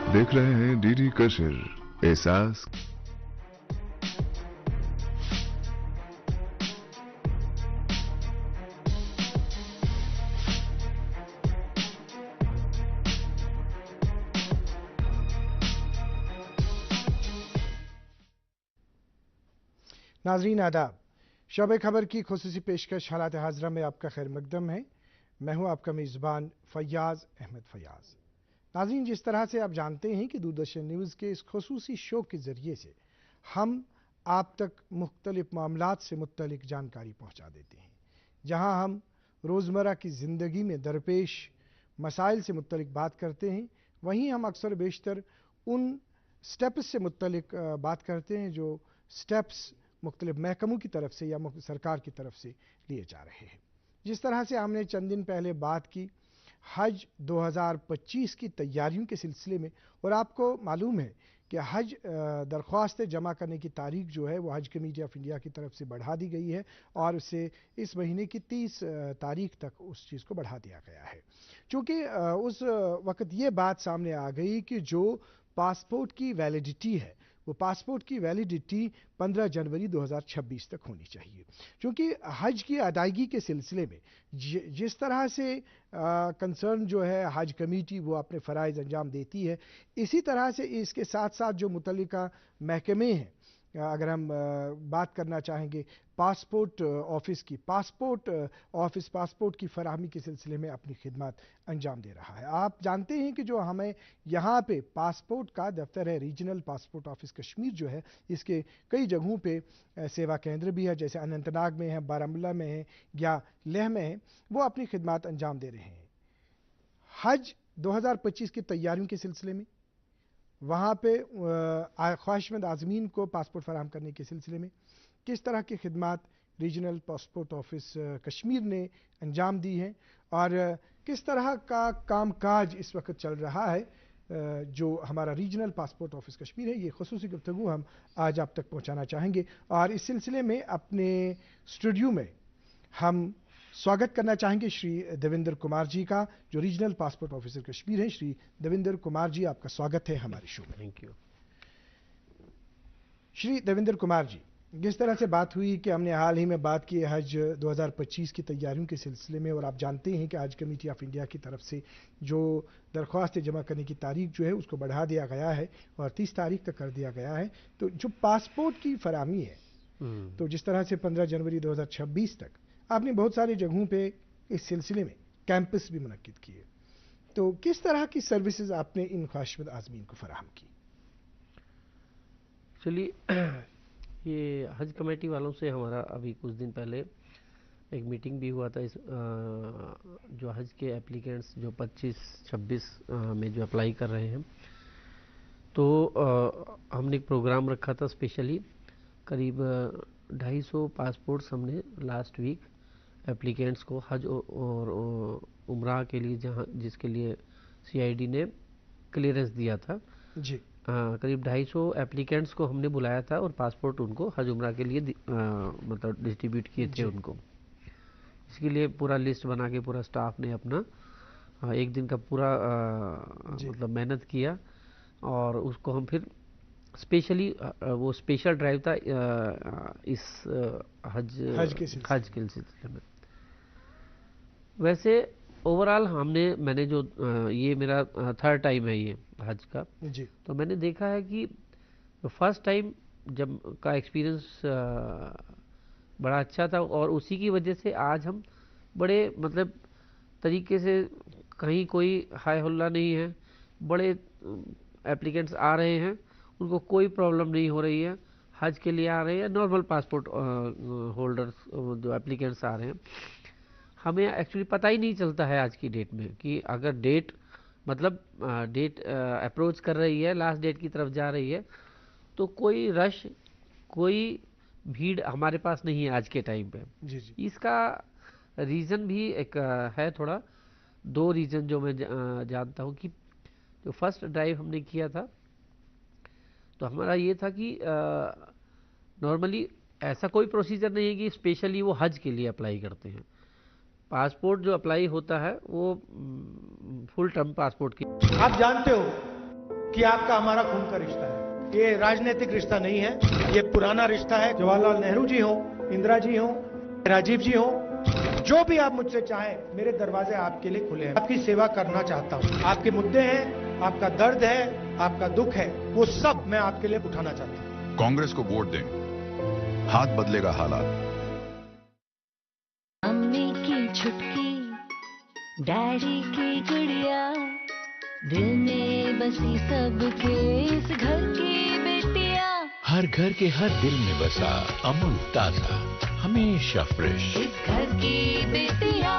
देख रहे हैं डीडी कशिर एहसास। नाजरीन आदाब, शोबे खबर की खुसूसी पेशकश हालात हाजरा में आपका खैर मकदम है। मैं हूं आपका मेज़बान फैयाज अहमद फयाज। नाजरीन, जिस तरह से आप जानते हैं कि दूरदर्शन न्यूज़ के इस खुसूसी शो के ज़रिए से हम आप तक मुख्तलिफ मामलात से मुत्तलिक जानकारी पहुंचा देते हैं, जहां हम रोज़मर्रा की ज़िंदगी में दरपेश मसाइल से मुत्तलिक बात करते हैं, वहीं हम अक्सर बेशतर उन स्टेप्स से मुत्तलिक बात करते हैं जो स्टेप्स मुख्तलिफ महकमों की तरफ से या सरकार की तरफ से लिए जा रहे हैं। जिस तरह से हमने चंद दिन पहले बात की हज 2025 की तैयारियों के सिलसिले में, और आपको मालूम है कि हज दरख्वास्तें जमा करने की तारीख जो है वो हज कमेटी ऑफ इंडिया की तरफ से बढ़ा दी गई है और उसे इस महीने की 30 तारीख तक उस चीज़ को बढ़ा दिया गया है। चूँकि उस वक्त ये बात सामने आ गई कि जो पासपोर्ट की वैलिडिटी है वो पासपोर्ट की वैलिडिटी 15 जनवरी 2026 तक होनी चाहिए, क्योंकि हज की अदायगी के सिलसिले में जिस तरह से कंसर्न जो है हज कमेटी वो अपने फ़राइज़ अंजाम देती है, इसी तरह से इसके साथ साथ जो मुतल्लिका महकमे हैं, अगर हम बात करना चाहेंगे पासपोर्ट ऑफिस की, पासपोर्ट ऑफिस पासपोर्ट की फराहमी के सिलसिले में अपनी खिदमत अंजाम दे रहा है। आप जानते हैं कि जो हमें यहाँ पे पासपोर्ट का दफ्तर है, रीजनल पासपोर्ट ऑफिस कश्मीर जो है, इसके कई जगहों पे सेवा केंद्र भी है, जैसे अनंतनाग में है, बारामूला में है या लेह में है, वो अपनी खिदमत अंजाम दे रहे हैं। हज 2025 की तैयारियों के सिलसिले में वहाँ पे ख्वाहिशमंद आज़मीन को पासपोर्ट फराहम करने के सिलसिले में किस तरह की खिदमत रीजनल पासपोर्ट ऑफिस कश्मीर ने अंजाम दी है और किस तरह का कामकाज इस वक्त चल रहा है जो हमारा रीजनल पासपोर्ट ऑफिस कश्मीर है, ये खुसूसी गुफ्तगू हम आज आप तक पहुँचाना चाहेंगे। और इस सिलसिले में अपने स्टूडियो में हम स्वागत करना चाहेंगे श्री देवेंद्र कुमार जी का, जो रीजनल पासपोर्ट ऑफिसर कश्मीर हैं। श्री देवेंद्र कुमार जी, आपका स्वागत है हमारे शो में। Thank you. श्री देवेंद्र कुमार जी, जिस तरह से बात हुई कि हमने हाल ही में बात की हज 2025 की तैयारियों के सिलसिले में, और आप जानते हैं कि हज कमेटी ऑफ इंडिया की तरफ से जो दरख्वास्त जमा करने की तारीख जो है उसको बढ़ा दिया गया है और 30 तारीख तक कर दिया गया है। तो जो पासपोर्ट की फराहमी है, तो जिस तरह से 15 जनवरी 2026 तक आपने बहुत सारी जगहों पे इस सिलसिले में कैंपस भी मुनक्किद किए, तो किस तरह की सर्विसेज आपने इन ख्वाहिशमंद आज़मीन को फराहम की? चलिए, ये हज कमेटी वालों से हमारा अभी कुछ दिन पहले एक मीटिंग भी हुआ था। इस जो हज के एप्लीकेंट्स जो 25-26 में जो अप्लाई कर रहे हैं, तो हमने एक प्रोग्राम रखा था स्पेशली। करीब 250 पासपोर्ट्स हमने लास्ट वीक एप्लीकेंट्स को हज और उम्रा के लिए, जहाँ जिसके लिए सीआईडी ने क्लियरेंस दिया था जी, करीब 250 एप्लीकेंट्स को हमने बुलाया था और पासपोर्ट उनको हज उम्रा के लिए मतलब डिस्ट्रीब्यूट किए थे उनको। इसके लिए पूरा लिस्ट बना के पूरा स्टाफ ने अपना एक दिन का पूरा मतलब मेहनत किया और उसको हम फिर स्पेशली वो स्पेशल ड्राइव था इस हज के सिलसिले में। वैसे ओवरऑल मैंने जो ये मेरा थर्ड टाइम है ये हज का जी, तो मैंने देखा है कि फर्स्ट टाइम जब का एक्सपीरियंस बड़ा अच्छा था और उसी की वजह से आज हम बड़े मतलब तरीके से, कहीं कोई हाय हल्ला नहीं है, बड़े एप्लीकेंट्स आ रहे हैं, उनको कोई प्रॉब्लम नहीं हो रही है, हज के लिए आ रहे हैं, नॉर्मल पासपोर्ट होल्डर्स जो एप्लीकेंट्स आ रहे हैं। हमें एक्चुअली पता ही नहीं चलता है आज की डेट में कि अगर डेट मतलब डेट अप्रोच कर रही है, लास्ट डेट की तरफ जा रही है, तो कोई रश, कोई भीड़ हमारे पास नहीं है आज के टाइम पे। जी, जी। इसका रीज़न भी एक है, थोड़ा 2 रीज़न जो मैं जानता हूँ कि जो फर्स्ट ड्राइव हमने किया था तो हमारा ये था कि नॉर्मली ऐसा कोई प्रोसीजर नहीं है कि स्पेशली वो हज के लिए अप्लाई करते हैं। पासपोर्ट जो अप्लाई होता है वो फुल टर्म पासपोर्ट की। आप जानते हो कि आपका हमारा खून का रिश्ता है। ये राजनीतिक रिश्ता नहीं है, ये पुराना रिश्ता है। जवाहरलाल नेहरू जी हो, इंदिरा जी हो, राजीव जी हो, जो भी आप मुझसे चाहें, मेरे दरवाजे आपके लिए खुले हैं। आपकी सेवा करना चाहता हूं। आपके मुद्दे हैं, आपका दर्द है, आपका दुख है, वो सब मैं आपके लिए उठाना चाहता हूं। कांग्रेस को वोट दें, हाथ बदलेगा हालात। मम्मी की छुटकी, डैडी की गुड़िया, दिल में बसी सबके इस घर की बेटियां। हर घर के हर दिल में बसा अमूल ताजा, हमेशा फ्रेश। इस घर की बेटियां।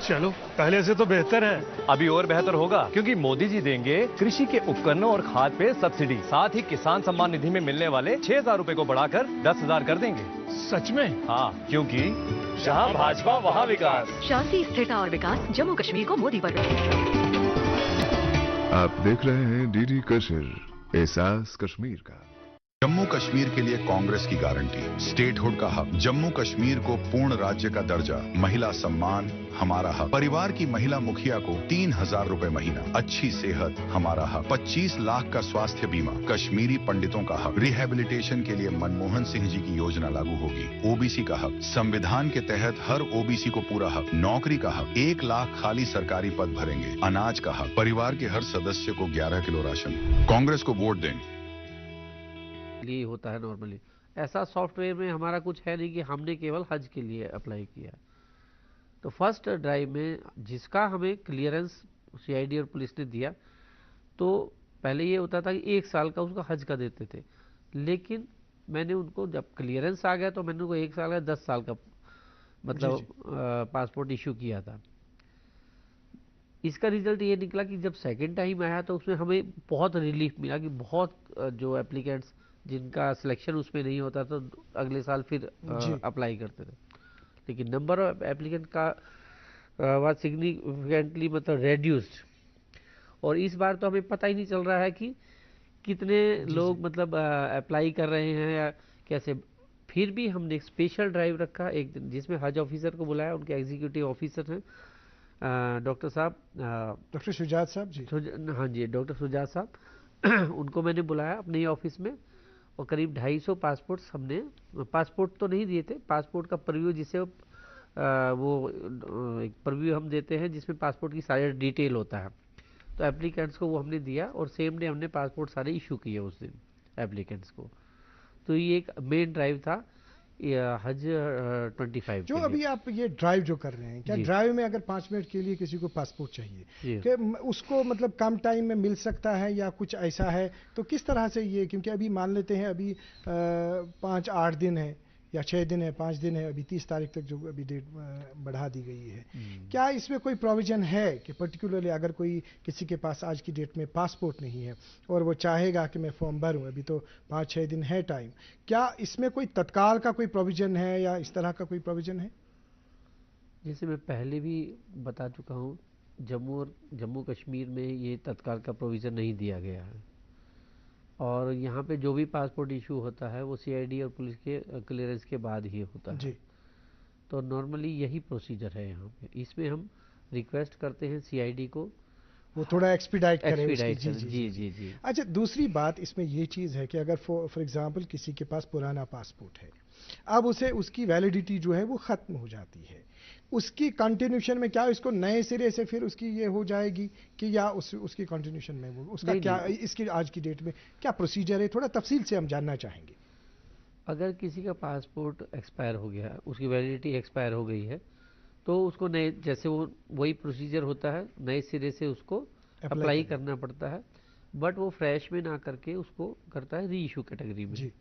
चलो, पहले से तो बेहतर है। अभी और बेहतर होगा, क्योंकि मोदी जी देंगे कृषि के उपकरणों और खाद पे सब्सिडी। साथ ही किसान सम्मान निधि में मिलने वाले 6,000 रुपए को बढ़ाकर 10,000 कर देंगे। सच में? हाँ, क्योंकि जहाँ भाजपा वहाँ विकास। शांति, स्थिरता और विकास जम्मू कश्मीर को मोदी पर। आप देख रहे हैं डीडी कश्मीर, एहसास कश्मीर का। जम्मू कश्मीर के लिए कांग्रेस की गारंटी, स्टेटहुड का हक, जम्मू कश्मीर को पूर्ण राज्य का दर्जा, महिला सम्मान हमारा हक, परिवार की महिला मुखिया को 3,000 रुपए महीना, अच्छी सेहत हमारा हक, 25 लाख का स्वास्थ्य बीमा, कश्मीरी पंडितों का हक, रिहेबिलिटेशन के लिए मनमोहन सिंह जी की योजना लागू होगी, ओबीसी का हक, संविधान के तहत हर ओबीसी को पूरा हक, नौकरी का हक, 1 लाख खाली सरकारी पद भरेंगे, अनाज का हक, परिवार के हर सदस्य को 11 किलो राशन। कांग्रेस को वोट दें। लिए होता है नॉर्मली। ऐसा सॉफ्टवेयर में हमारा कुछ है नहीं कि हमने केवल हज के लिए अप्लाई किया। तो फर्स्ट ड्राइव में जिसका हमें क्लियरेंस सीआईडी और पुलिस ने दिया, तो पहले ये होता था कि 1 साल का उसका हज का देते थे, लेकिन मैंने उनको जब क्लियरेंस आ गया तो मैंने उनको 1 साल का 10 साल का मतलब पासपोर्ट इशू किया था। इसका रिजल्ट ये निकला कि जब सेकेंड टाइम आया तो उसमें हमें बहुत रिलीफ मिला कि बहुत जो एप्लीकेंट्स जिनका सिलेक्शन उसमें नहीं होता तो अगले साल फिर अप्लाई करते थे, लेकिन नंबर ऑफ एप्लीकेंट का वाज सिग्निफिकेंटली मतलब रेड्यूस्ड। और इस बार तो हमें पता ही नहीं चल रहा है कि कितने लोग मतलब अप्लाई कर रहे हैं या कैसे। फिर भी हमने एक स्पेशल ड्राइव रखा एक दिन, जिसमें हज ऑफिसर को बुलाया, उनके एग्जीक्यूटिव ऑफिसर हैं डॉक्टर साहब, डॉक्टर शुजात साहब जी। हाँ जी, डॉक्टर शुजात साहब उनको मैंने बुलाया अपने ऑफिस में, और करीब 250 पासपोर्ट्स हमने, पासपोर्ट तो नहीं दिए थे, पासपोर्ट का प्रीव्यू जिसे वो एक प्रीव्यू हम देते हैं जिसमें पासपोर्ट की सारी डिटेल होता है, तो एप्लीकेंट्स को वो हमने दिया और सेम डे हमने पासपोर्ट सारे इशू किए उस दिन एप्लीकेंट्स को। तो ये एक मेन ड्राइव था हज 25 जो अभी आप ये ड्राइव जो कर रहे हैं, क्या ड्राइव में अगर 5 मिनट के लिए किसी को पासपोर्ट चाहिए कि उसको मतलब कम टाइम में मिल सकता है या कुछ ऐसा है, तो किस तरह से ये, क्योंकि अभी मान लेते हैं अभी 5-8 दिन है या 6 दिन है, 5 दिन है, अभी 30 तारीख तक जो अभी डेट बढ़ा दी गई है, क्या इसमें कोई प्रोविजन है कि पर्टिकुलरली अगर कोई किसी के पास आज की डेट में पासपोर्ट नहीं है और वो चाहेगा कि मैं फॉर्म भरूं, अभी तो 5-6 दिन है टाइम, क्या इसमें कोई तत्काल का कोई प्रोविजन है या इस तरह का कोई प्रोविजन है? जैसे मैं पहले भी बता चुका हूँ, जम्मू कश्मीर में ये तत्काल का प्रोविज़न नहीं दिया गया है, और यहाँ पे जो भी पासपोर्ट इशू होता है वो सीआईडी और पुलिस के क्लियरेंस के बाद ही होता है। तो नॉर्मली यही प्रोसीजर है यहाँ पे। इसमें हम रिक्वेस्ट करते हैं सीआईडी को वो थोड़ा एक्सपीडाइट करे। जी। अच्छा, दूसरी बात इसमें ये चीज़ है कि अगर फॉर एग्जांपल किसी के पास पुराना पासपोर्ट है, अब उसे उसकी वैलिडिटी जो है वो ख़त्म हो जाती है, उसकी कंटिन्यूशन में क्या इसको नए सिरे से फिर उसकी ये हो जाएगी कि या उसकी कंटिन्यूशन में वो उसका क्या इसकी आज की डेट में क्या प्रोसीजर है, थोड़ा तफसील से हम जानना चाहेंगे। अगर किसी का पासपोर्ट एक्सपायर हो गया, उसकी वैलिडिटी एक्सपायर हो गई है, तो उसको नए, जैसे वो वही प्रोसीजर होता है, नए सिरे से उसको अप्लाई करना पड़ता है, बट वो फ्रेश में ना करके उसको करता है री इशू कैटेगरी में।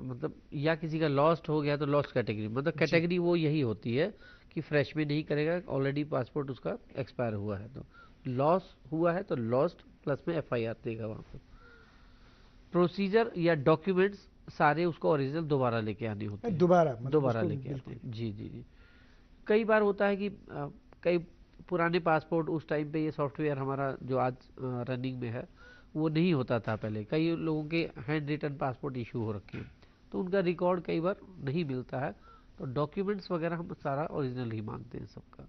मतलब या किसी का लॉस्ट हो गया तो लॉस्ट कैटेगरी, मतलब कैटेगरी वो यही होती है कि फ्रेश में नहीं करेगा, ऑलरेडी पासपोर्ट उसका एक्सपायर हुआ है, तो लॉस हुआ है तो लॉस्ट प्लस में एफआईआर देगा वहाँ पर। प्रोसीजर या डॉक्यूमेंट्स सारे उसको ओरिजिनल दोबारा लेके आने होते हैं, दोबारा लेके आते हैं। जी। कई बार होता है कि कई पुराने पासपोर्ट उस टाइम पे, ये सॉफ्टवेयर हमारा जो आज रनिंग में है वो नहीं होता था पहले, कई लोगों के हैंड रिटन पासपोर्ट इशू हो रखे हैं, तो उनका रिकॉर्ड कई बार नहीं मिलता है, तो डॉक्यूमेंट्स वगैरह हम सारा ओरिजिनल ही मानते हैं सबका।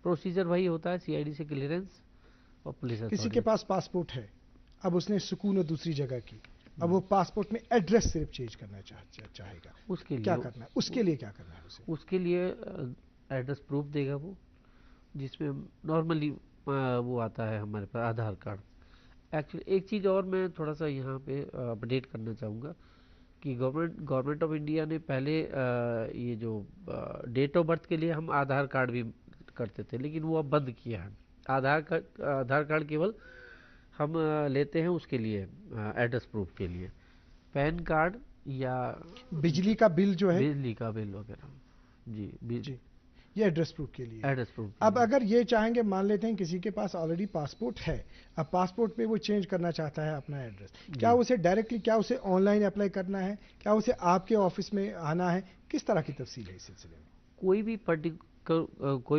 प्रोसीजर वही होता है, सीआईडी से क्लियरेंस और पुलिस। किसी के पास पासपोर्ट है, अब उसने सुकून और दूसरी जगह की, अब वो पासपोर्ट में एड्रेस सिर्फ चेंज करना चाहेगा, उसके लिए क्या करना है? उसके लिए क्या करना है उसे? उसके लिए एड्रेस प्रूफ देगा वो, जिसमें नॉर्मली वो आता है हमारे पास आधार कार्ड। एक्चुअली एक चीज़ और मैं थोड़ा सा यहाँ पे अपडेट करना चाहूँगा कि गवर्नमेंट ऑफ इंडिया ने पहले ये जो डेट ऑफ बर्थ के लिए हम आधार कार्ड भी करते थे, लेकिन वो अब बंद किया है। आधार कार्ड केवल हम लेते हैं उसके लिए, एड्रेस प्रूफ के लिए। पैन कार्ड या बिजली का बिल जो है, बिजली का बिल वगैरह, जी, ये एड्रेस प्रूफ के लिए। Address proof. अब अगर ये चाहेंगे, मान लेते हैं किसी के पास ऑलरेडी पासपोर्ट है, अब पासपोर्ट पे वो चेंज करना चाहता है अपना एड्रेस, क्या उसे डायरेक्टली, क्या उसे ऑनलाइन अप्लाई करना है, क्या उसे आपके ऑफिस में आना है, किस तरह की तफसील है इस सिलसिले में? कोई भी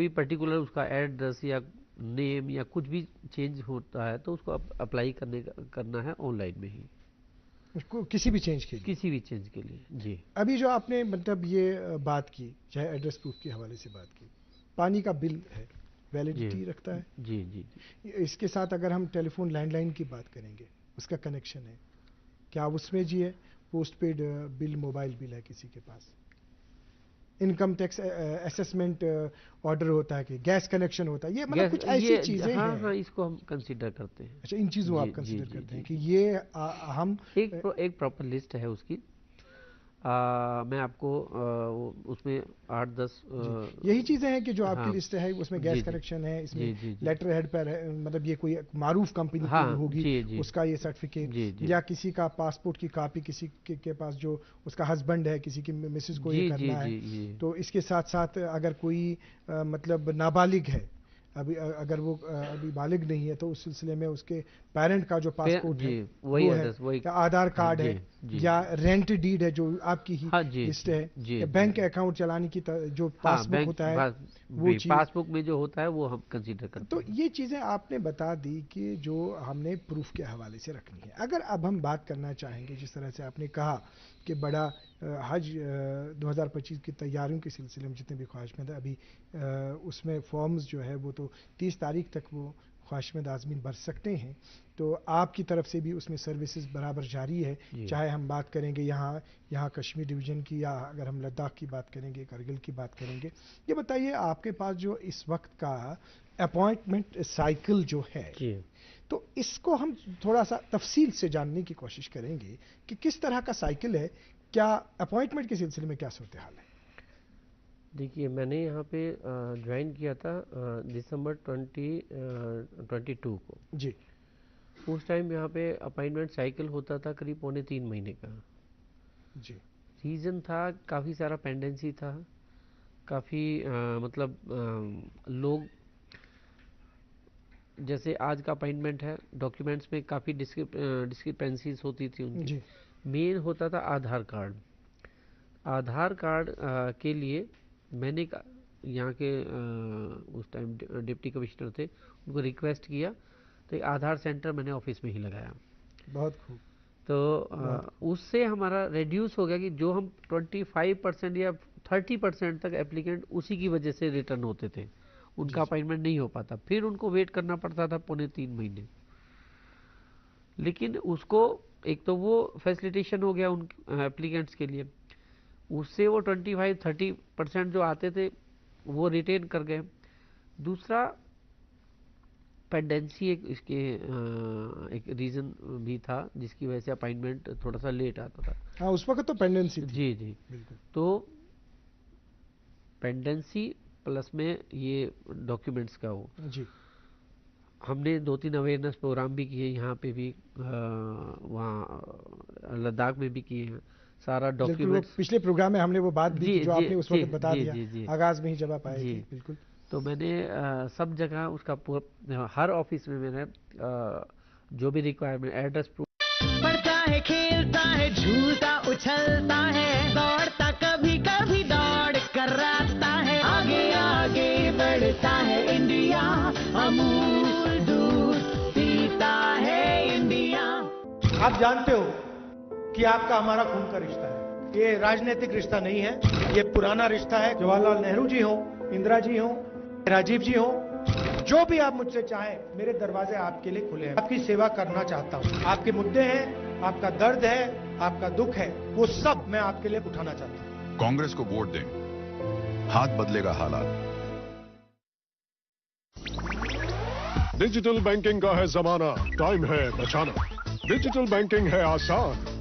पर्टिकुलर उसका एड्रेस या नेम या कुछ भी चेंज होता है तो उसको अप्लाई करना है ऑनलाइन में ही, उसको किसी भी चेंज के लिए, किसी भी चेंज के लिए। जी, अभी जो आपने मतलब ये बात की, चाहे एड्रेस प्रूफ के हवाले से बात की, पानी का बिल है, वैलिडिटी रखता है। जी जी। इसके साथ अगर हम टेलीफोन लैंडलाइन की बात करेंगे, उसका कनेक्शन है, क्या उसमें जी है? Post paid bill, mobile bill है किसी के पास, इनकम टैक्स असेसमेंट ऑर्डर होता है, कि गैस कनेक्शन होता है, ये मतलब कुछ ऐसी चीजें हैं। हाँ, इसको हम कंसीडर करते हैं। अच्छा, इन चीजों आप कंसीडर करते हैं कि ये हम एक प्रॉपर लिस्ट है उसकी। मैं आपको उसमें 8-10 यही चीजें हैं कि जो आपकी लिस्ट है, उसमें गैस कनेक्शन है, इसमें लेटर हेड पर है, मतलब ये कोई मारूफ कंपनी की होगी, उसका ये सर्टिफिकेट, या किसी का पासपोर्ट की कॉपी, किसी के पास जो उसका हस्बैंड है, किसी की मिसेस को ये करना है। तो इसके साथ साथ अगर कोई मतलब नाबालिग है, अभी अगर वो अभी बालिग नहीं है, तो उस सिलसिले में उसके पेरेंट का जो पासपोर्ट है वही है, या आधार कार्ड है, या रेंट डीड है जो आपकी ही लिस्ट है, या बैंक अकाउंट चलाने की जो पासबुक होता है, वो पासबुक में जो होता है वो हम कंसीडर करते हैं। तो ये चीजें आपने बता दी कि जो हमने प्रूफ के हवाले से रखनी है। अगर अब हम बात करना चाहेंगे, जिस तरह से आपने कहा कि बड़ा हज 2025 की तैयारियों के सिलसिले में जितने भी ख्वाहिशमंद है, अभी उसमें फॉर्म्स जो है वो तो 30 तारीख तक वो ख्वाहिशमंद आज़मीन भर सकते हैं, तो आपकी तरफ से भी उसमें सर्विसेज बराबर जारी है, चाहे हम बात करेंगे यहाँ कश्मीर डिवीज़न की, या अगर हम लद्दाख की बात करेंगे, करगिल की बात करेंगे। ये बताइए, आपके पास जो इस वक्त का अपॉइंटमेंट साइकिल जो है, तो इसको हम थोड़ा सा तफसील से जानने की कोशिश करेंगे कि किस तरह का साइकिल है, क्या अपॉइंटमेंट के सिलसिले में क्या सूरत हाल है? देखिए, मैंने यहाँ पे ज्वाइन किया था दिसंबर 2022 को जी। उस टाइम यहाँ पे अपॉइंटमेंट साइकिल होता था करीब 3.25 महीने का जी। रीज़न था, काफ़ी सारा पेंडेंसी था, काफ़ी मतलब लोग, जैसे आज का अपॉइंटमेंट है, डॉक्यूमेंट्स में काफ़ी डिस्क्रिपेंसीज होती थी उनकी। मेन होता था आधार कार्ड। आधार कार्ड के लिए मैंने यहाँ के उस टाइम डिप्टी कमिश्नर थे, उनको रिक्वेस्ट किया, तो एक आधार सेंटर मैंने ऑफिस में ही लगाया। बहुत खूब। तो उससे हमारा रिड्यूस हो गया कि जो हम 25% या 30% तक एप्लीकेंट उसी की वजह से रिटर्न होते थे, उनका अपॉइंटमेंट नहीं हो पाता, फिर उनको वेट करना पड़ता था 2.25 महीने। लेकिन उसको एक तो वो फैसिलिटेशन हो गया उन एप्लीकेंट्स के लिए, उससे वो 25-30% जो आते थे वो रिटेन कर गए। दूसरा पेंडेंसी इसके एक रीज़न भी था जिसकी वजह से अपॉइंटमेंट थोड़ा सा लेट आता था। हाँ, उस वक्त तो पेंडेंसी थी। जी जी, बिल्कुल। तो पेंडेंसी प्लस में ये डॉक्यूमेंट्स का वो जी, हमने 2-3 अवेयरनेस प्रोग्राम भी किए, यहाँ पे भी वहाँ लद्दाख में भी किए हैं। सारा डॉक्यूमेंट्स पिछले प्रोग्राम में हमने वो बात भी जो आपने उस वक्त बता दिया, आगाज में ही जब आप आए थे। बिल्कुल। तो मैंने सब जगह उसका हर ऑफिस में मैंने जो भी रिक्वायरमेंट, एड्रेस प्रूफ, पढ़ता है, खेलता है, झूलता उछलता है, दौड़ता कभी कभी दौड़ कराता है, आगे आगे बढ़ता है इंडिया, अमूल दूध पीता है इंडिया। आप जानते हो कि आपका हमारा खून का रिश्ता है, ये राजनीतिक रिश्ता नहीं है, ये पुराना रिश्ता है। जवाहरलाल नेहरू जी हो, इंदिरा जी हो, राजीव जी हो, जो भी आप मुझसे चाहें, मेरे दरवाजे आपके लिए खुले हैं। आपकी सेवा करना चाहता हूँ। आपके मुद्दे हैं, आपका दर्द है, आपका दुख है, वो सब मैं आपके लिए उठाना चाहता हूँ। कांग्रेस को वोट दें, हाथ बदलेगा हालात। डिजिटल बैंकिंग का है जमाना, टाइम है बचाना। डिजिटल बैंकिंग है आसान,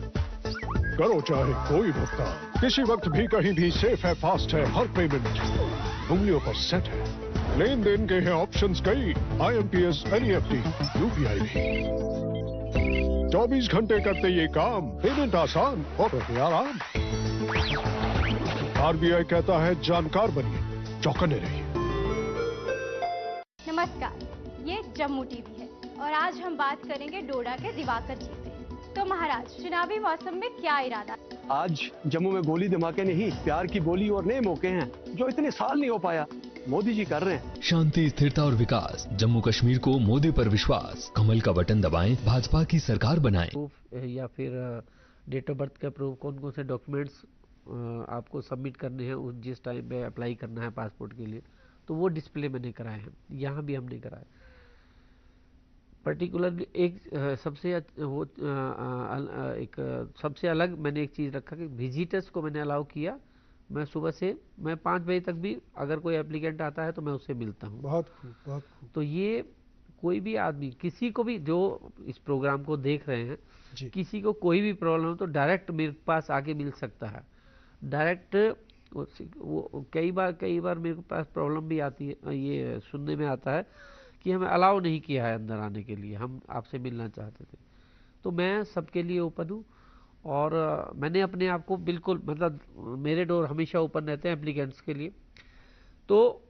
करो चाहे कोई भुगतान, किसी वक्त भी कहीं भी, सेफ है, फास्ट है, हर पेमेंट उंगलियों पर सेट है। लेन देन के हैं ऑप्शंस कई, IMPS, NEFT, UPI भी। 24 घंटे करते ये काम, पेमेंट आसान और रहते आराम। RBI कहता है जानकार बनिए, चौकन्ने रहिए। नमस्कार, ये जम्मू टीवी है और आज हम बात करेंगे डोडा के दिवाकर जी से। तो महाराज, चुनावी मौसम में क्या इरादा? आज जम्मू में गोली धमाके नहीं, प्यार की बोली और नए मौके हैं जो इतने साल नहीं हो पाया, मोदी जी कर रहे हैं। शांति, स्थिरता और विकास, जम्मू कश्मीर को मोदी पर विश्वास। कमल का बटन दबाएं, भाजपा की सरकार बनाएं। प्रूफ या फिर डेट ऑफ बर्थ का प्रूफ, कौन कौन से डॉक्यूमेंट्स आपको सबमिट करने हैं उस जिस टाइम पे अप्लाई करना है पासपोर्ट के लिए, तो वो डिस्प्ले मैंने कराए हैं। यहाँ भी हमने कराए। पर्टिकुलरली एक सबसे अलग मैंने एक चीज़ रखा कि विजिटर्स को मैंने अलाउ किया। मैं सुबह से मैं 5 बजे तक भी अगर कोई एप्लीकेंट आता है तो मैं उससे मिलता हूँ। बहुत खूब, बहुत खूब। तो ये कोई भी आदमी, किसी को भी जो इस प्रोग्राम को देख रहे हैं, किसी को कोई भी प्रॉब्लम हो तो डायरेक्ट मेरे पास आके मिल सकता है। डायरेक्ट वो कई बार मेरे पास प्रॉब्लम भी आती है, ये सुनने में आता है कि हमें अलाउ नहीं किया है अंदर आने के लिए, हम आपसे मिलना चाहते थे। तो मैं सबके लिए ओपन हूँ और मैंने अपने आप को बिल्कुल, मतलब मेरे डोर हमेशा ओपन रहते हैं एप्लीकेंट्स के लिए। तो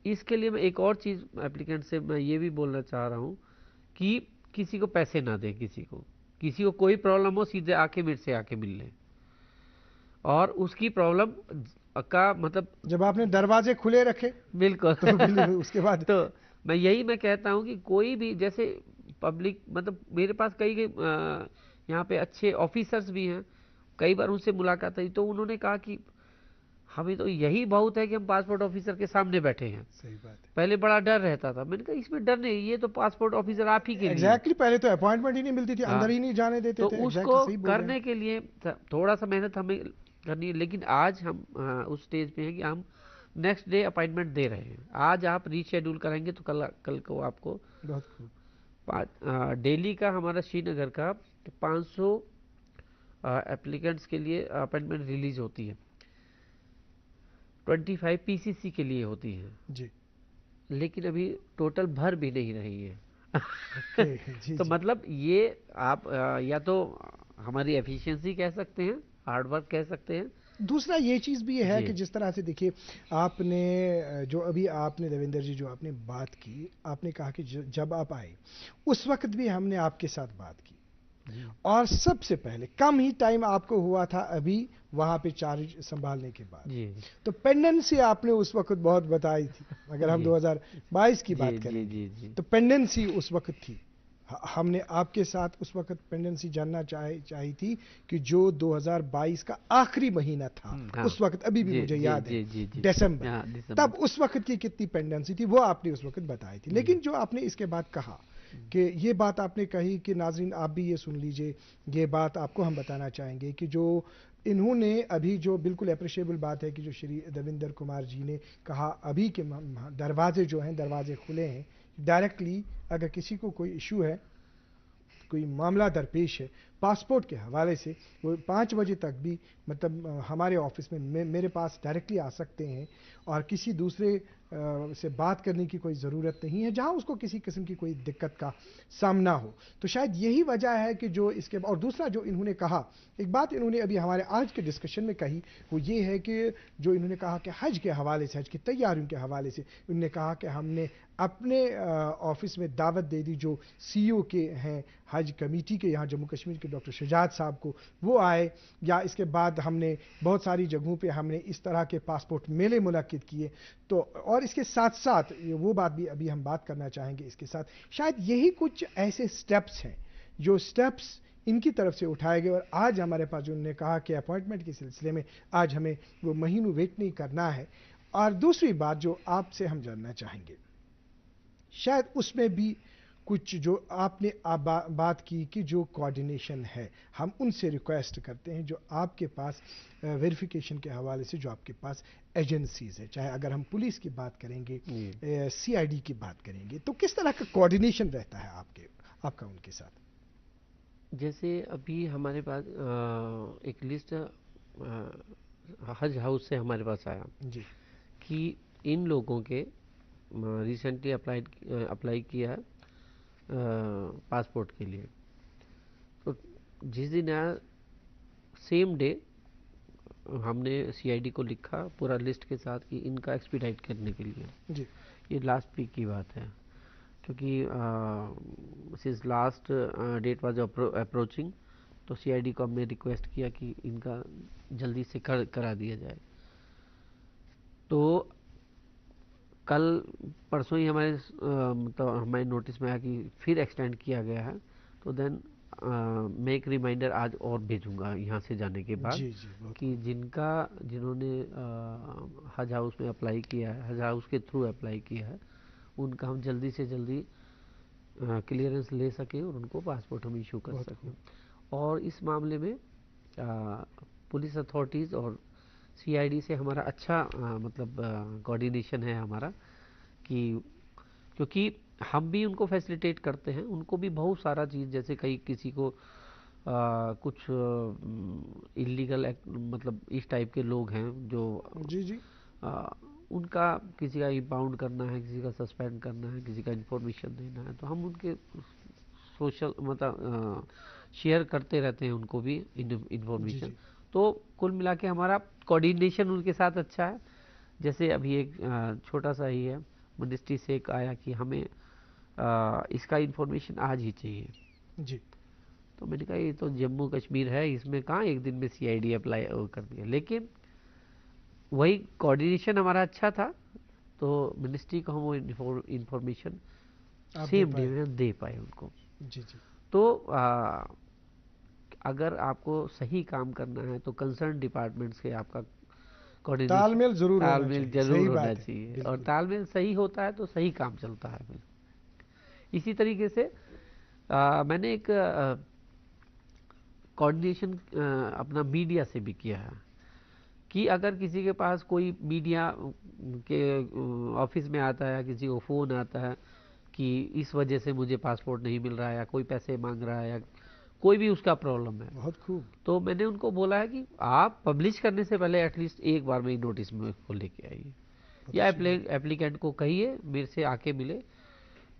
इसके लिए मैं एक और चीज़ एप्लीकेंट से मैं ये भी बोलना चाह रहा हूँ कि किसी को पैसे ना दें। किसी को कोई प्रॉब्लम हो, सीधे आके मेरे से आके मिल लें और उसकी प्रॉब्लम का मतलब जब आपने दरवाजे खुले रखे, बिल्कुल तो उसके बाद तो मैं कहता हूं कि कोई भी, जैसे पब्लिक, मतलब मेरे पास कई यहाँ पे अच्छे ऑफिसर्स भी हैं, कई बार उनसे मुलाकात हुई तो उन्होंने कहा कि हमें तो यही बहुत है कि हम पासपोर्ट ऑफिसर के सामने बैठे हैं। सही बात है। पहले बड़ा डर रहता था, मैंने कहा इसमें डर नहीं, ये तो पासपोर्ट ऑफिसर आप ही के लिए। एग्जैक्टली, पहले तो अपॉइंटमेंट ही नहीं मिलती थी, अंदर ही नहीं जाने देते तो थे। उसको करने के लिए थोड़ा सा मेहनत हमें करनी है, लेकिन आज हम उस स्टेज पे हैं कि हम नेक्स्ट डे अपॉइंटमेंट दे रहे हैं। आज आप रीशेड्यूल कराएंगे तो कल को आपको डेली का, हमारा श्रीनगर का 500 एप्लीकेंट्स के लिए अपॉइंटमेंट रिलीज होती है, 25 PCC के लिए होती है जी, लेकिन अभी टोटल भर भी नहीं रही है। तो मतलब ये आप या तो हमारी एफिशिएंसी कह सकते हैं, हार्ड वर्क कह सकते हैं। दूसरा ये चीज़ भी है कि जिस तरह से देखिए, आपने जो अभी आपने देवेंद्र जी जो आपने बात की, आपने कहा कि जब आप आए उस वक्त भी हमने आपके साथ बात की और सबसे पहले कम ही टाइम आपको हुआ था अभी वहां पे चार्ज संभालने के बाद। तो पेंडेंसी आपने उस वक्त बहुत बताई थी। अगर हम 2022 की बात करें तो पेंडेंसी उस वक्त थी। हमने आपके साथ उस वक्त पेंडेंसी जानना चाहिए थी कि जो 2022 का आखिरी महीना था, उस वक्त अभी भी मुझे याद है, दिसंबर, तब उस वक्त की कितनी पेंडेंसी थी वो आपने उस वक्त बताई थी। लेकिन जो आपने इसके बाद कहा कि ये बात आपने कही कि नाजरीन आप भी ये सुन लीजिए, ये बात आपको हम बताना चाहेंगे कि जो इन्होंने अभी जो बिल्कुल अप्रिशिएबल बात है कि जो श्री देवेंद्र कुमार जी ने कहा अभी के दरवाजे जो हैं, दरवाजे खुले हैं। डायरेक्टली अगर किसी को कोई इशू है, कोई मामला दरपेश है पासपोर्ट के हवाले से, वो 5 बजे तक भी मतलब हमारे ऑफिस में मेरे पास डायरेक्टली आ सकते हैं और किसी दूसरे से बात करने की कोई ज़रूरत नहीं है जहां उसको किसी किस्म की कोई दिक्कत का सामना हो। तो शायद यही वजह है कि जो इसके, और दूसरा जो इन्होंने कहा, एक बात इन्होंने अभी हमारे आज के डिस्कशन में कही, वो ये है कि जो इन्होंने कहा कि हज के हवाले से, हज की तैयारियों के हवाले से उन्होंने कहा कि हमने अपने ऑफिस में दावत दे दी जो CEO के हैं हज कमेटी के यहाँ जम्मू कश्मीर के डॉक्टर शजाद साहब को, वो आए। या इसके बाद हमने बहुत सारी जगहों पे हमने इस तरह के पासपोर्ट मेले मुनक्किद किए। तो और इसके साथ साथ वो बात भी अभी हम बात करना चाहेंगे, इसके साथ शायद यही कुछ ऐसे स्टेप्स हैं जो स्टेप्स इनकी तरफ से उठाए गए, और आज हमारे पास जो उन्होंने कहा कि अपॉइंटमेंट के सिलसिले में आज हमें वो महीनों वेट नहीं करना है। और दूसरी बात जो आपसे हम जानना चाहेंगे, शायद उसमें भी कुछ जो आपने बात की कि जो कोऑर्डिनेशन है, हम उनसे रिक्वेस्ट करते हैं जो आपके पास वेरिफिकेशन के हवाले से जो आपके पास एजेंसीज है, चाहे अगर हम पुलिस की बात करेंगे, सीआईडी की बात करेंगे, तो किस तरह का कोऑर्डिनेशन रहता है आपका उनके साथ? जैसे अभी हमारे पास एक लिस्ट हज हाउस से हमारे पास आया जी कि इन लोगों के रिसेंटली अप्लाई किया है पासपोर्ट के लिए। तो जिस दिन आया सेम डे हमने सीआईडी को लिखा पूरा लिस्ट के साथ कि इनका एक्सपीडाइट करने के लिए जी। ये लास्ट वीक की बात है, क्योंकि since last date was approaching, तो सीआईडी को हमने रिक्वेस्ट किया कि इनका जल्दी से करा दिया जाए। तो कल परसों ही हमारे नोटिस में आया कि फिर एक्सटेंड किया गया है। तो देन मैं एक रिमाइंडर आज और भेजूंगा यहाँ से जाने के बाद कि जिन्होंने हज हाउस में अप्लाई किया है, हज हाउस के थ्रू अप्लाई किया है, उनका हम जल्दी से जल्दी क्लियरेंस ले सकें और उनको पासपोर्ट हम इशू कर सकें। और इस मामले में पुलिस अथॉरिटीज़ और सीआईडी से हमारा अच्छा मतलब कोऑर्डिनेशन है हमारा, कि क्योंकि हम भी उनको फैसिलिटेट करते हैं, उनको भी बहुत सारा चीज़, जैसे किसी को कुछ इलीगल मतलब इस टाइप के लोग हैं जो जी उनका किसी का इंपाउंड करना है, किसी का सस्पेंड करना है, किसी का इंफॉर्मेशन देना है, तो हम उनके सोशल मतलब शेयर करते रहते हैं उनको भी इंफॉर्मेशन। तो कुल मिला के हमारा कोऑर्डिनेशन उनके साथ अच्छा है। जैसे अभी एक छोटा सा ही है, मिनिस्ट्री से एक आया कि हमें इसका इंफॉर्मेशन आज ही चाहिए जी। तो मैंने कहा ये तो जम्मू कश्मीर है, इसमें कहाँ एक दिन में सीआईडी अप्लाई कर दिया। लेकिन वही कोऑर्डिनेशन हमारा अच्छा था, तो मिनिस्ट्री को हम वो इंफॉर्मेशन सेम डे में दे पाए उनको। जी जी। तो अगर आपको सही काम करना है तो कंसर्न डिपार्टमेंट से आपका तालमेल जरूर होना चाहिए और तालमेल सही होता है तो सही काम चलता है। फिर इसी तरीके से मैंने एक कोऑर्डिनेशन अपना मीडिया से भी किया है कि अगर किसी के पास कोई मीडिया के ऑफिस में आता है, किसी को फ़ोन आता है कि इस वजह से मुझे पासपोर्ट नहीं मिल रहा है, या कोई पैसे मांग रहा है, या कोई भी उसका प्रॉब्लम है, बहुत खूब, तो मैंने उनको बोला है कि आप पब्लिश करने से पहले एटलीस्ट एक बार मेरी नोटिस में को लेके आइए, या एप्लीकेंट को कहिए मेरे से आके मिले,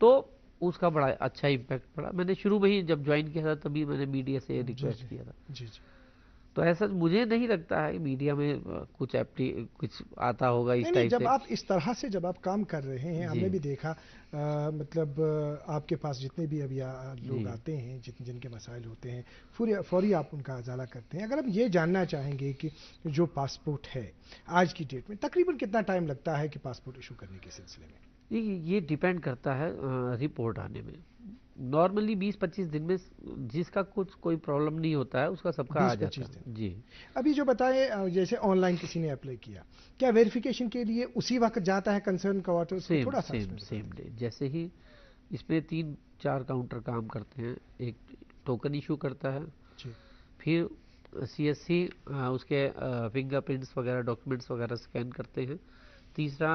तो उसका बड़ा अच्छा इम्पैक्ट पड़ा। मैंने शुरू में ही जब ज्वाइन किया था तभी मैंने मीडिया से रिक्वेस्ट किया था। जी जी। तो ऐसा मुझे नहीं लगता है मीडिया में कुछ आता होगा इस टाइप से। जब आप इस तरह से जब आप काम कर रहे हैं, हमने भी देखा मतलब आपके पास जितने भी अभी लोग आते हैं, जिनके मसाइल होते हैं, फौरी आप उनका अजाला करते हैं। अगर हम ये जानना चाहेंगे कि जो पासपोर्ट है आज की डेट में तकरीबन कितना टाइम लगता है कि पासपोर्ट इशू करने के सिलसिले में? ये डिपेंड करता है रिपोर्ट आने में। नॉर्मली 20-25 दिन में जिसका कोई प्रॉब्लम नहीं होता है उसका सबका आ जाता है। जी। अभी जो बताएं, जैसे ऑनलाइन किसी ने अप्लाई किया, क्या वेरिफिकेशन के लिए उसी वक्त जाता है कंसर्न क्वार्टर? थोड़ा सा सेम डे। जैसे ही इसमें 3-4 काउंटर काम करते हैं। एक टोकन इशू करता है, फिर CSC उसके फिंगरप्रिंट्स वगैरह डॉक्यूमेंट्स वगैरह स्कैन करते हैं। तीसरा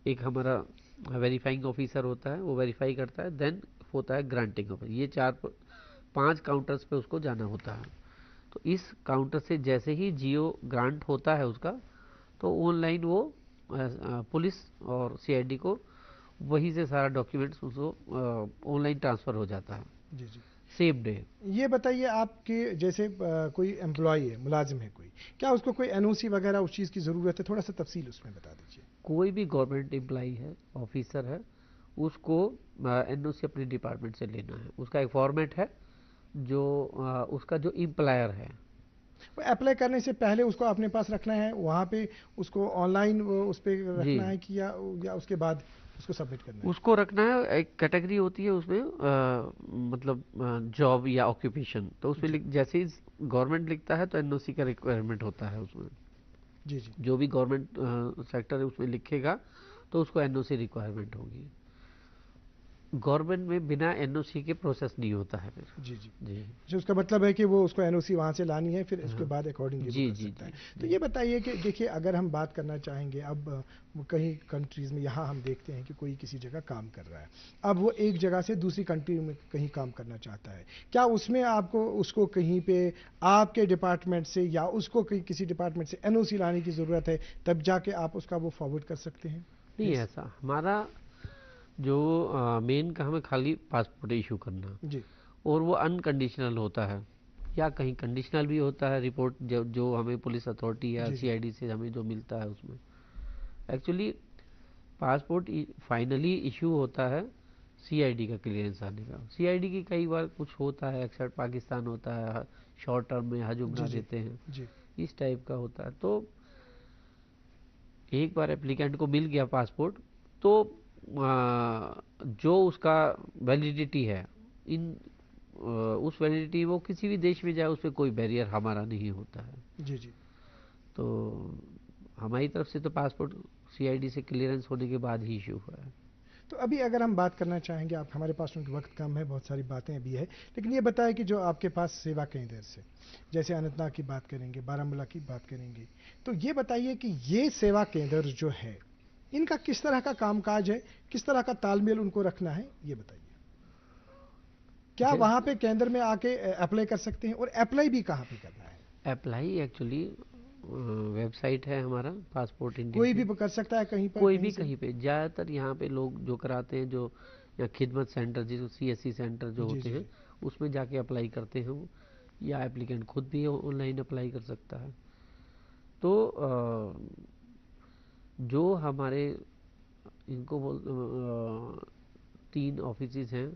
एक हमारा वेरीफाइंग ऑफिसर होता है, वो वेरीफाई करता है, देन होता है ग्रांटिंग ऑफिसर। ये 4-5 काउंटर्स पे उसको जाना होता है। तो इस काउंटर से जैसे ही जियो ग्रांट होता है उसका, तो ऑनलाइन वो पुलिस और CID को वहीं से सारा डॉक्यूमेंट्स उसको ऑनलाइन ट्रांसफ़र हो जाता है। जी जी, सेम डे। ये बताइए, आपके जैसे कोई एम्प्लॉय है, मुलाजिम है कोई, क्या उसको कोई NOC वगैरह उस चीज़ की ज़रूरत है? थोड़ा सा तफसील उसमें बता दीजिए। कोई भी गवर्नमेंट एम्प्लॉय है, ऑफिसर है, उसको NOC अपने डिपार्टमेंट से लेना है। उसका एक फॉर्मेट है जो उसका जो एम्प्लॉयर है, वो अप्लाई करने से पहले उसको अपने पास रखना है, वहाँ पे उसको ऑनलाइन उस पर रखना है कि या उसके बाद उसको सबमिट करना है? उसको रखना है, एक कैटेगरी होती है उसमें मतलब जॉब या ऑक्यूपेशन, तो उसमें जैसे ही गवर्नमेंट लिखता है तो एनओसी का रिक्वायरमेंट होता है उसमें। जी जी। जो भी गवर्नमेंट सेक्टर है उसमें लिखेगा तो उसको एनओसी रिक्वायरमेंट होगी। गवर्नमेंट में बिना एनओसी के प्रोसेस नहीं होता है फिर। जी जी जी। जो उसका मतलब है कि वो उसको एनओसी वहाँ से लानी है, फिर इसके बाद अकॉर्डिंगली जी कर जी सकता है। जी। तो ये बताइए कि देखिए, अगर हम बात करना चाहेंगे, अब कई कंट्रीज़ में यहाँ हम देखते हैं कि कोई किसी जगह काम कर रहा है, अब वो एक जगह से दूसरी कंट्री में कहीं काम करना चाहता है, क्या उसमें आपको उसको कहीं पे आपके डिपार्टमेंट से या उसको कहीं किसी डिपार्टमेंट से एनओसी लाने की ज़रूरत है, तब जाके आप उसका वो फॉरवर्ड कर सकते हैं? नहीं ऐसा, हमारा जो मेन काम है खाली पासपोर्ट इशू करना जी, और वो अनकंडीशनल होता है या कहीं कंडीशनल भी होता है। रिपोर्ट जो हमें पुलिस अथॉरिटी या सीआईडी से हमें जो मिलता है उसमें एक्चुअली पासपोर्ट फाइनली इशू होता है सीआईडी का क्लियरेंस आने का। सीआईडी की कई बार कुछ होता है, एक्सेप्ट पाकिस्तान होता है, शॉर्ट टर्म में हज उम्रा देते हैं, इस टाइप का होता है। तो एक बार एप्लीकेंट को मिल गया पासपोर्ट तो जो उसका वैलिडिटी है उस वैलिडिटी वो किसी भी देश में जाए उस पर कोई बैरियर हमारा नहीं होता है। जी जी। तो हमारी तरफ से तो पासपोर्ट सीआईडी से क्लियरेंस होने के बाद ही इशू हुआ है। तो अभी अगर हम बात करना चाहेंगे, आप हमारे पास उनका वक्त कम है, बहुत सारी बातें अभी है, लेकिन ये बताएं कि जो आपके पास सेवा केंद्र से, जैसे अनंतनाग की बात करेंगे, बारामूला की बात करेंगे, तो ये बताइए कि ये सेवा केंद्र जो है इनका किस तरह का कामकाज है, किस तरह का तालमेल उनको रखना है, ये बताइए। क्या वहां पे केंद्र में आके अप्लाई कर सकते हैं, और अप्लाई भी कहाँ पे करना है? अप्लाई एक्चुअली वेबसाइट है हमारा पासपोर्ट इंडिया, कोई भी कर सकता है कहीं पर, कोई भी कहीं पे। ज़्यादातर यहाँ पे लोग जो कराते हैं, जो या खिदमत सेंटर जिसको सीएससी सेंटर जो होते हैं उसमें जाके अप्लाई करते हैं वो, या एप्लीकेंट खुद भी ऑनलाइन अप्लाई कर सकता है। तो जो हमारे इनको 3 ऑफिस हैं,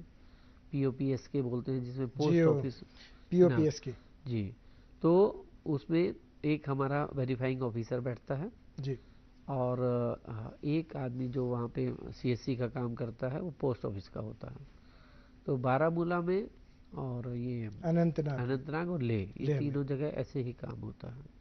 पीओपीएस के बोलते हैं, जिसमें पोस्ट ऑफिस पीओपीएस के जी। तो उसमें एक हमारा वेरीफाइंग ऑफिसर बैठता है जी, और एक आदमी जो वहाँ पे सीएससी का काम करता है वो पोस्ट ऑफिस का होता है। तो बारामूला में और ये अनंतनाग और ले, ये तीनों जगह ऐसे ही काम होता है।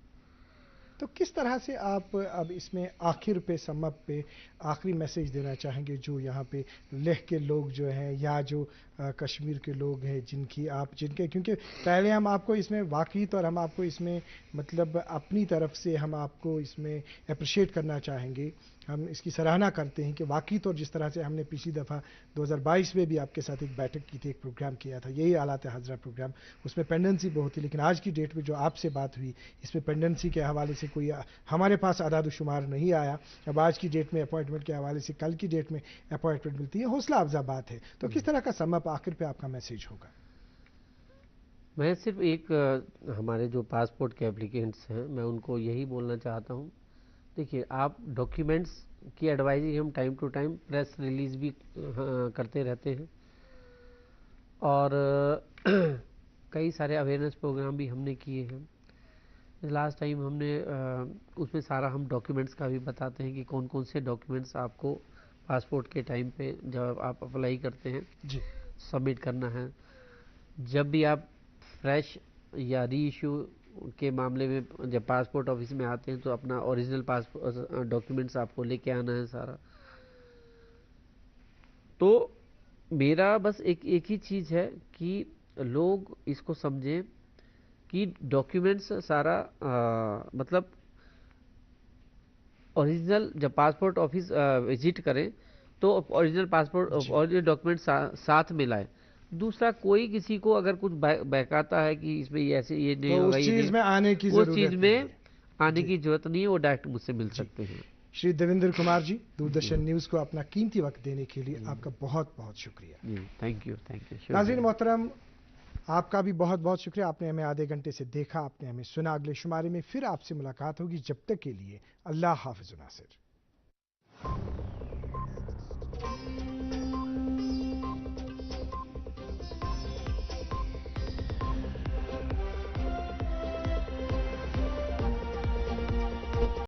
तो किस तरह से आप अब इसमें आखिर पे समप पे आखिरी मैसेज देना चाहेंगे, जो यहाँ पे लेह के लोग जो हैं या जो कश्मीर के लोग हैं जिनके क्योंकि पहले हम आपको इसमें वाक़ई और हम आपको इसमें मतलब अपनी तरफ से हम आपको इसमें अप्रिशिएट करना चाहेंगे, हम इसकी सराहना करते हैं कि वाक़ई तो जिस तरह से हमने पिछली दफ़ा 2022 में भी आपके साथ एक बैठक की थी, एक प्रोग्राम किया था, यही आलात हाजरा प्रोग्राम, उसमें पेंडेंसी बहुत थी, लेकिन आज की डेट में जो आपसे बात हुई इसमें पेंडेंसी के हवाले से कोई हमारे पास आदाद शुमार नहीं आया। अब आज की डेट में अपॉइंटमेंट के हवाले से कल की डेट में अपॉइंटमेंट मिलती है, हौसला अफजा बात है। तो किस तरह का समप आखिर पे आपका मैसेज होगा? मैं सिर्फ एक हमारे जो पासपोर्ट के एप्लीकेंट्स हैं मैं उनको यही बोलना चाहता हूँ, देखिए आप डॉक्यूमेंट्स की एडवाइजरी हम time to time press release भी करते रहते हैं और कई सारे अवेयरनेस प्रोग्राम भी हमने किए हैं। लास्ट टाइम हमने उसमें सारा हम डॉक्यूमेंट्स का भी बताते हैं कि कौन कौन से डॉक्यूमेंट्स आपको पासपोर्ट के टाइम पे जब आप अप्लाई करते हैं जी सबमिट करना है। जब भी आप फ्रेश या री इशू के मामले में जब पासपोर्ट ऑफिस में आते हैं तो अपना ओरिजिनल पासपोर्ट डॉक्यूमेंट्स आपको लेके आना है सारा। तो मेरा बस एक ही चीज़ है कि लोग इसको समझें कि डॉक्यूमेंट्स सारा मतलब ओरिजिनल जब पासपोर्ट ऑफिस विजिट करें तो ओरिजिनल पासपोर्ट ओरिजिनल डॉक्यूमेंट साथ में लाएं। दूसरा कोई किसी को अगर कुछ बहकाता है कि इसमें ऐसे ये नहीं होगा, उस चीज में आने की जरूरत नहीं है, वो डायरेक्ट मुझसे मिल सकते हैं। श्री देवेंद्र कुमार जी, दूरदर्शन न्यूज को अपना कीमती वक्त देने के लिए आपका बहुत बहुत शुक्रिया। Thank you. नाज़रीन मोहतरम, आपका भी बहुत बहुत शुक्रिया, आपने हमें आधे घंटे से देखा, आपने हमें सुना। अगले शुमारे में फिर आपसे मुलाकात होगी, जब तक के लिए अल्लाह हाफिज़ नासिर।